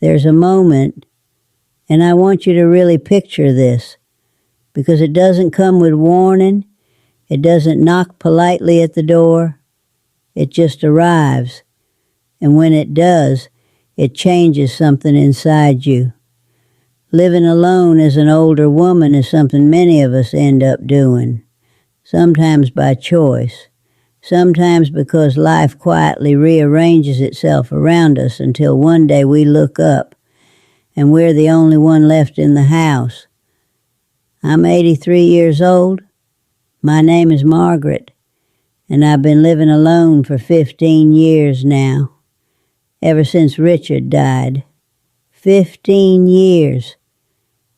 There's a moment, and I want you to really picture this, because it doesn't come with warning. It doesn't knock politely at the door. It just arrives. And when it does, it changes something inside you. Living alone as an older woman is something many of us end up doing, sometimes by choice, sometimes because life quietly rearranges itself around us until one day we look up and we're the only one left in the house. I'm 83 years old. My name is Margaret, and I've been living alone for 15 years now, ever since Richard died. 15 years.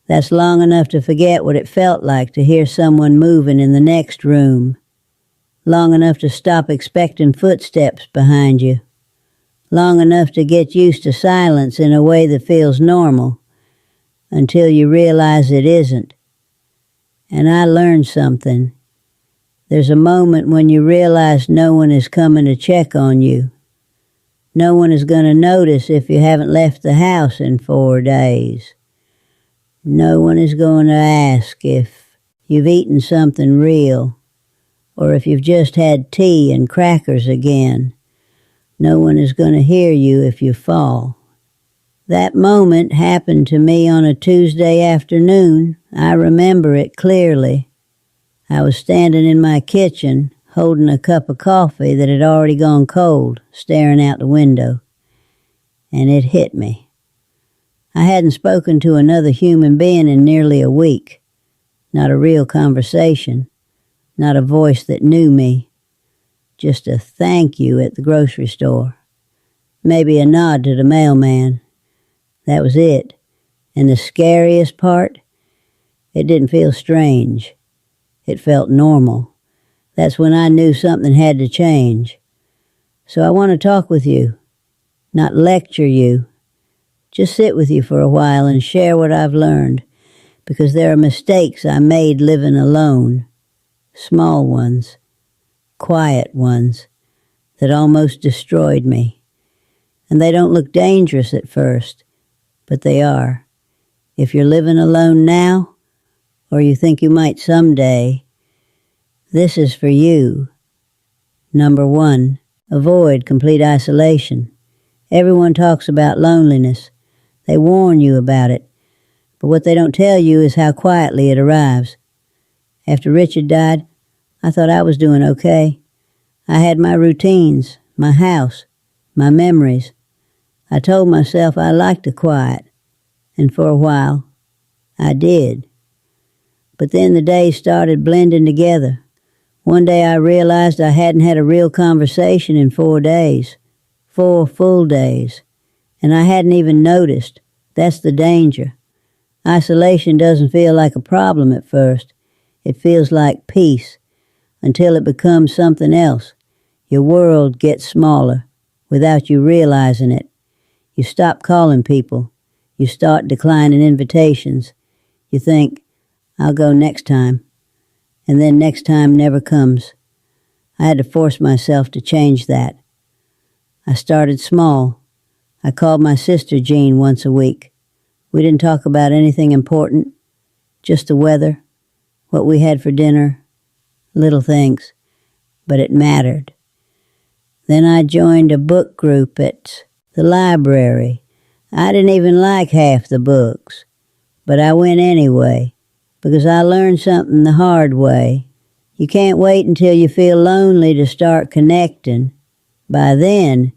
That's long enough to forget what it felt like to hear someone moving in the next room. Long enough to stop expecting footsteps behind you. Long enough to get used to silence in a way that feels normal, until you realize it isn't. And I learned something. There's a moment when you realize no one is coming to check on you. No one is going to notice if you haven't left the house in 4 days. No one is going to ask if you've eaten something real, or if you've just had tea and crackers again. No one is going to hear you if you fall. That moment happened to me on a Tuesday afternoon. I remember it clearly. I was standing in my kitchen, holding a cup of coffee that had already gone cold, staring out the window. And it hit me. I hadn't spoken to another human being in nearly a week. Not a real conversation. Not a voice that knew me. Just a thank you at the grocery store. Maybe a nod to the mailman. That was it. And the scariest part? It didn't feel strange. It felt normal. That's when I knew something had to change. So I want to talk with you, not lecture you. Just sit with you for a while and share what I've learned, because there are mistakes I made living alone. Small ones, quiet ones, that almost destroyed me. And they don't look dangerous at first, but they are. If you're living alone now, or you think you might someday, this is for you. Number 1, avoid complete isolation. Everyone talks about loneliness. They warn you about it, but what they don't tell you is how quietly it arrives. After Richard died, I thought I was doing okay. I had my routines, my house, my memories. I told myself I liked the quiet, and for a while, I did. But then the days started blending together. One day I realized I hadn't had a real conversation in 4 days, 4 full days. And I hadn't even noticed. That's the danger. Isolation doesn't feel like a problem at first. It feels like peace, until it becomes something else. Your world gets smaller, without you realizing it. You stop calling people. You start declining invitations. You think, I'll go next time. And then next time never comes. I had to force myself to change that. I started small. I called my sister Jean once a week. We didn't talk about anything important, just the weather, what we had for dinner, little things, but it mattered. Then I joined a book group at the library. I didn't even like half the books, but I went anyway, because I learned something the hard way. You can't wait until you feel lonely to start connecting. By then,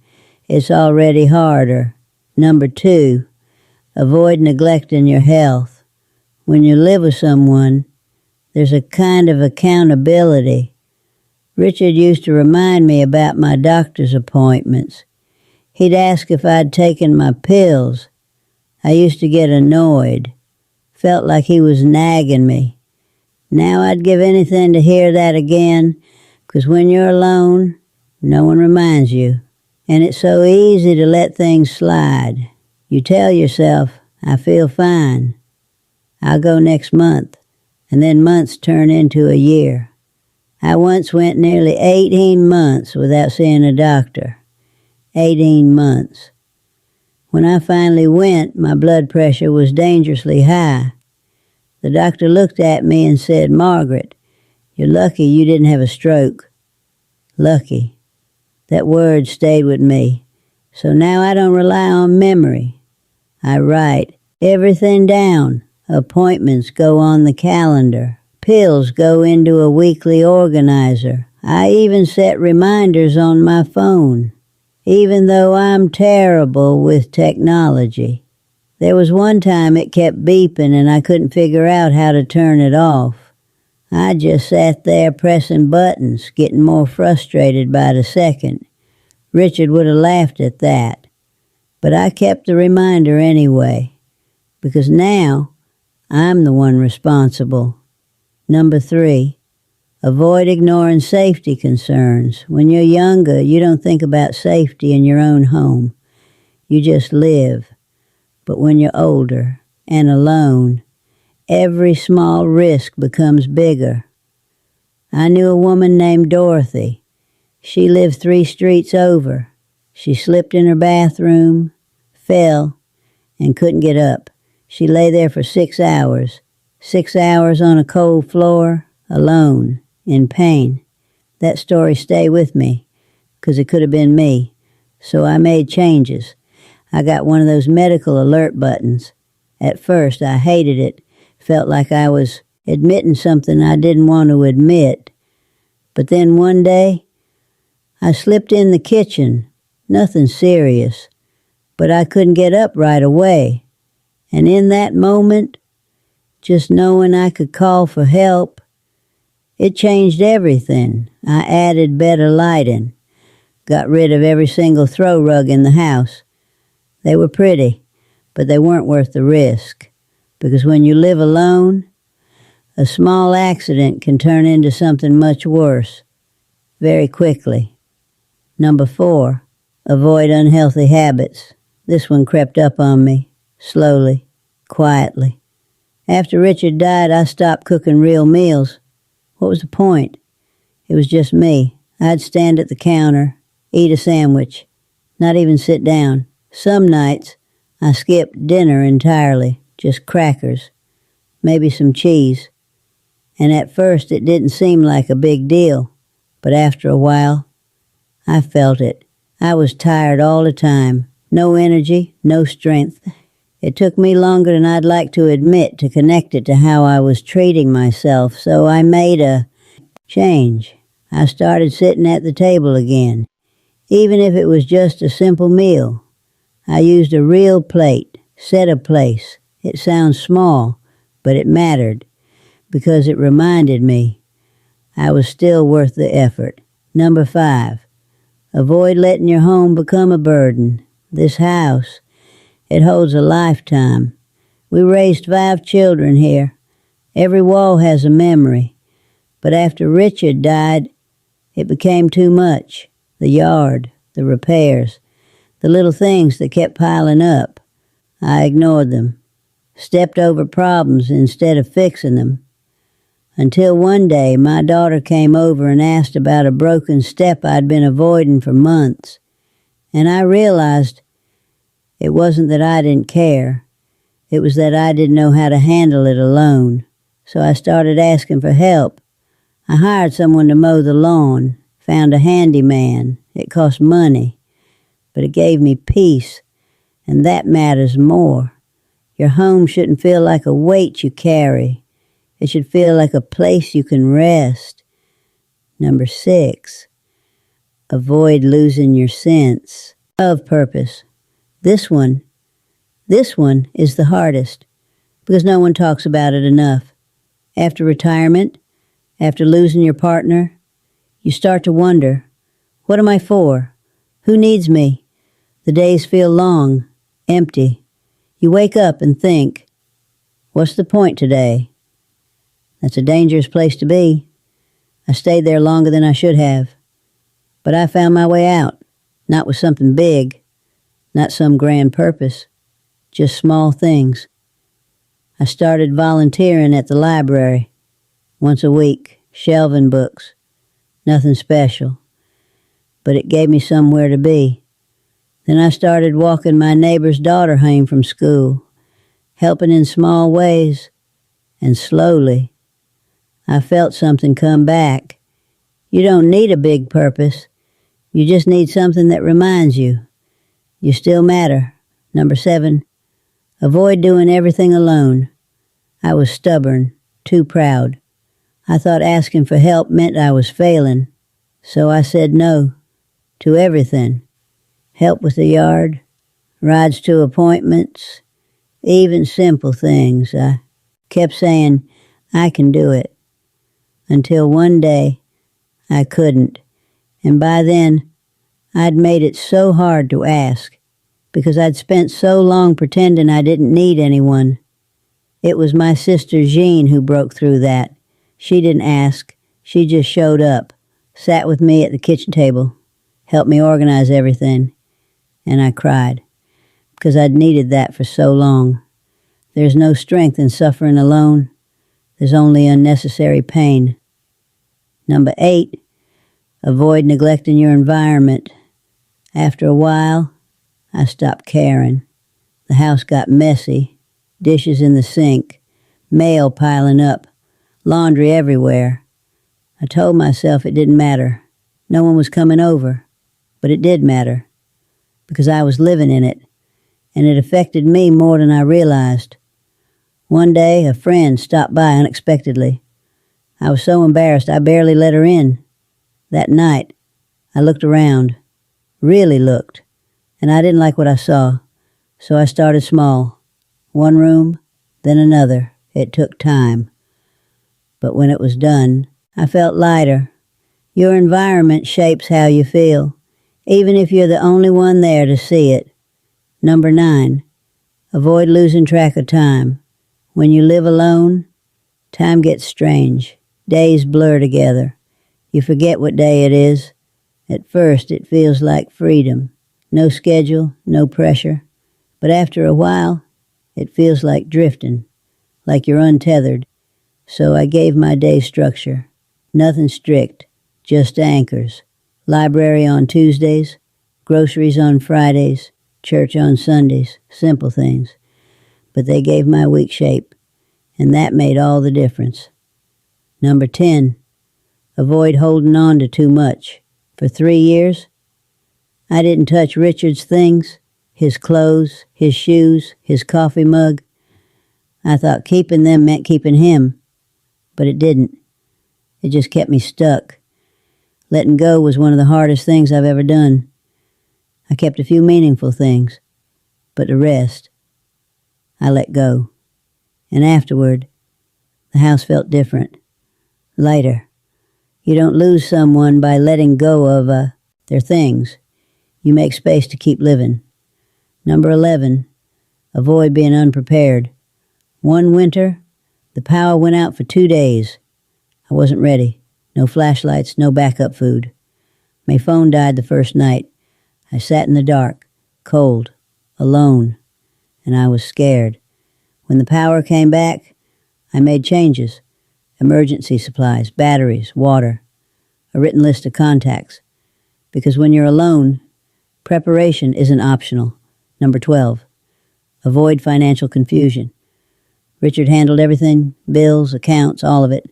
it's already harder. Number 2, avoid neglecting your health. When you live with someone, there's a kind of accountability. Richard used to remind me about my doctor's appointments. He'd ask if I'd taken my pills. I used to get annoyed. Felt like he was nagging me. Now I'd give anything to hear that again, because when you're alone, no one reminds you. And it's so easy to let things slide. You tell yourself, I feel fine. I'll go next month. And then months turn into a year. I once went nearly 18 months without seeing a doctor. 18 months. When I finally went, my blood pressure was dangerously high. The doctor looked at me and said, "Margaret, you're lucky you didn't have a stroke." Lucky. That word stayed with me. So now I don't rely on memory. I write everything down. Appointments go on the calendar. Pills go into a weekly organizer. I even set reminders on my phone, even though I'm terrible with technology. There was one time it kept beeping and I couldn't figure out how to turn it off. I just sat there pressing buttons, getting more frustrated by the second. Richard would have laughed at that. But I kept the reminder anyway, because now I'm the one responsible. Number 3, avoid ignoring safety concerns. When you're younger, you don't think about safety in your own home. You just live. But when you're older and alone, every small risk becomes bigger. I knew a woman named Dorothy. She lived 3 streets over. She slipped in her bathroom, fell, and couldn't get up. She lay there for 6 hours. 6 hours on a cold floor, alone, in pain. That story stayed with me, 'cause it could have been me. So I made changes. I got one of those medical alert buttons. At first, I hated it. Felt like I was admitting something I didn't want to admit. But then one day, I slipped in the kitchen. Nothing serious. But I couldn't get up right away. And in that moment, just knowing I could call for help, it changed everything. I added better lighting. Got rid of every single throw rug in the house. They were pretty, but they weren't worth the risk. Because when you live alone, a small accident can turn into something much worse, very quickly. Number 4, avoid unhealthy habits. This one crept up on me, slowly, quietly. After Richard died, I stopped cooking real meals. What was the point? It was just me. I'd stand at the counter, eat a sandwich, not even sit down. Some nights, I skipped dinner entirely, just crackers, maybe some cheese. And at first, it didn't seem like a big deal, but after a while, I felt it. I was tired all the time. No energy, no strength. It took me longer than I'd like to admit to connect it to how I was treating myself, so I made a change. I started sitting at the table again, even if it was just a simple meal. I used a real plate, set a place. It sounds small, but it mattered, because it reminded me I was still worth the effort. Number 5, avoid letting your home become a burden. This house, it holds a lifetime. We raised 5 children here. Every wall has a memory. But after Richard died, it became too much. The yard, the repairs, the little things that kept piling up. I ignored them, stepped over problems instead of fixing them. Until one day, my daughter came over and asked about a broken step I'd been avoiding for months. And I realized it wasn't that I didn't care. It was that I didn't know how to handle it alone. So I started asking for help. I hired someone to mow the lawn, found a handyman. It cost money, but it gave me peace, and that matters more. Your home shouldn't feel like a weight you carry. It should feel like a place you can rest. Number 6, avoid losing your sense of purpose. This one is the hardest, because no one talks about it enough. After retirement, after losing your partner, you start to wonder, what am I for? Who needs me? The days feel long, empty. You wake up and think, what's the point today? That's a dangerous place to be. I stayed there longer than I should have. But I found my way out, not with something big, not some grand purpose, just small things. I started volunteering at the library, once a week, shelving books. Nothing special, but it gave me somewhere to be. Then I started walking my neighbor's daughter home from school, helping in small ways, and slowly, I felt something come back. You don't need a big purpose. You just need something that reminds you. You still matter. Number 7, avoid doing everything alone. I was stubborn, too proud. I thought asking for help meant I was failing, so I said no to everything. Help with the yard, rides to appointments, even simple things. I kept saying, I can do it, until one day I couldn't. And by then, I'd made it so hard to ask, because I'd spent so long pretending I didn't need anyone. It was my sister Jean who broke through that. She didn't ask. She just showed up, sat with me at the kitchen table, helped me organize everything, and I cried, because I'd needed that for so long. There's no strength in suffering alone. There's only unnecessary pain. Number 8, avoid neglecting your environment. After a while, I stopped caring. The house got messy, dishes in the sink, mail piling up, laundry everywhere. I told myself it didn't matter. No one was coming over. But it did matter, because I was living in it, and it affected me more than I realized. One day, a friend stopped by unexpectedly. I was so embarrassed I barely let her in. That night, I looked around, really looked, and I didn't like what I saw, so I started small. One room, then another. It took time. But when it was done, I felt lighter. Your environment shapes how you feel, even if you're the only one there to see it. Number 9, avoid losing track of time. When you live alone, time gets strange. Days blur together. You forget what day it is. At first, it feels like freedom. No schedule, no pressure. But after a while, it feels like drifting, like you're untethered. So I gave my day structure. Nothing strict, just anchors. Library on Tuesdays, groceries on Fridays, church on Sundays, simple things. But they gave my week shape, and that made all the difference. Number 10, avoid holding on to too much. For 3 years, I didn't touch Richard's things, his clothes, his shoes, his coffee mug. I thought keeping them meant keeping him, but it didn't. It just kept me stuck. Letting go was one of the hardest things I've ever done. I kept a few meaningful things, but the rest, I let go. And afterward, the house felt different, lighter. You don't lose someone by letting go of their things. You make space to keep living. Number 11, avoid being unprepared. One winter, the power went out for 2 days. I wasn't ready. No flashlights, no backup food. My phone died the first night. I sat in the dark, cold, alone, and I was scared. When the power came back, I made changes. Emergency supplies, batteries, water, a written list of contacts. Because when you're alone, preparation isn't optional. Number 12, avoid financial confusion. Richard handled everything, bills, accounts, all of it.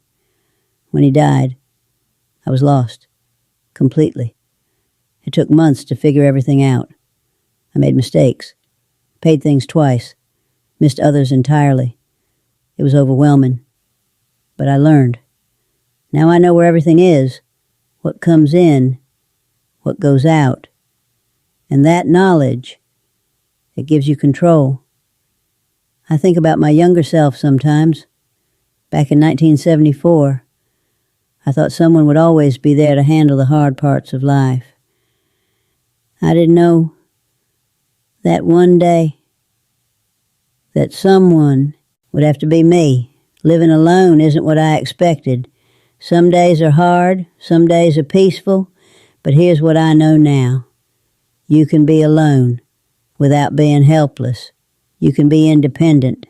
When he died, I was lost, completely. It took months to figure everything out. I made mistakes, paid things twice, missed others entirely. It was overwhelming, but I learned. Now I know where everything is, what comes in, what goes out. And that knowledge, it gives you control. I think about my younger self sometimes. Back in 1974, I thought someone would always be there to handle the hard parts of life. I didn't know that one day that someone would have to be me. Living alone isn't what I expected. Some days are hard, some days are peaceful, but here's what I know now. You can be alone without being helpless. You can be independent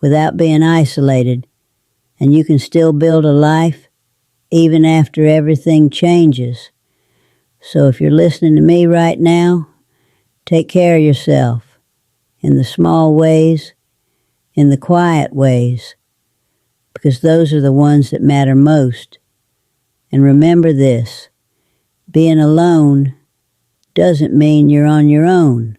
without being isolated, and you can still build a life even after everything changes. So if you're listening to me right now, Take care of yourself in the small ways, in the quiet ways, because those are the ones that matter most. And remember this, being alone doesn't mean you're on your own.